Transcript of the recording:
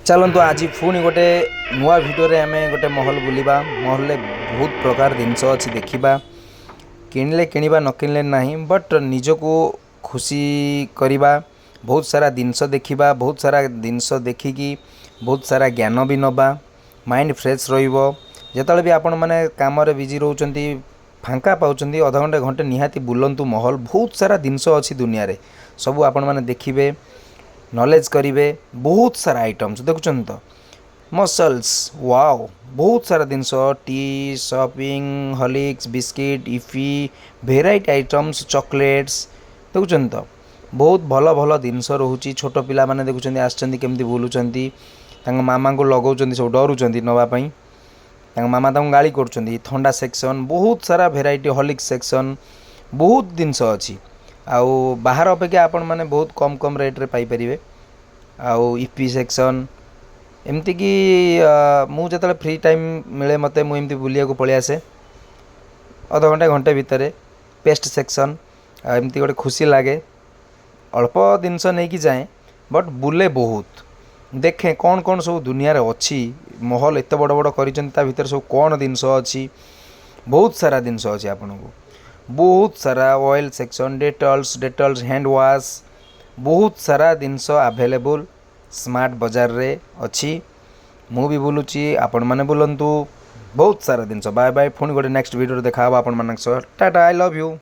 चलतु आज पुणी गोटे नुआ भिडियो आम गोटे महल बुलवा महल बहुत प्रकार जिनस अच्छी देखा किणले किणवा न किणले ना बट निजको खुशी करवा बहुत सारा जिनस देखा बहुत सारा जिनस देखिकी बहुत सारा ज्ञान भी नवा माइंड फ्रेश रतले भी आपण मैंने कम बिजी रोच फांका पाँच अध घंटे घंटे निहाती बुलंतु महल बहुत सारा जिनस अच्छी दुनिया रे सबू आपण मैंने देखिए नॉलेज करेंगे बहुत सारा आइटम्स देखुं तो मसल्स वाओ बहुत सारा जिनस टी शॉपिंग हॉर्लिक्स बिस्किट इफी भेराइटी आइटम्स चॉकलेट्स देखुं तो बहुत भल भल जिनस रोचे छोट पिला माने देखुं आमती बुलूँ मामा को लगौं सब डरुँच नापी मामा गाड़ी कर थंडा सेक्शन बहुत सारा भेराइटी हॉर्लिक्स सेक्शन बहुत जिनस अच्छी आउ बाहर अपेक्षा आपण मैंने बहुत कम कम रेट्रे पाइपर आउ इपी सेक्शन एमती कि मुझे फ्री टाइम मिले मत मुझे बुलिया को पलि आसे अध घंटे घंटे भितर पेस्ट सेक्शन एमती गोटे खुशी लगे अल्प जिनस नहीं कि जाए बट बुले बहुत देखें कौन कौन सब दुनिया रे अच्छी महल एत बड़ बड़ कर सब कौन जिनस अच्छी बहुत सारा जिनस अच्छी आपन को बहुत सारा ऑयल सेक्शन डेटल्स हैंड वॉश बहुत सारा जिनस अवेलेबल स्मार्ट बाजार रे अच्छी मु भी बुलूची आपण माने बुलंतु बहुत सारा जिनस बाय बाय पुणी गोटे नेक्स्ट वीडियो देखा आपण मानक टाटा आई लव यू।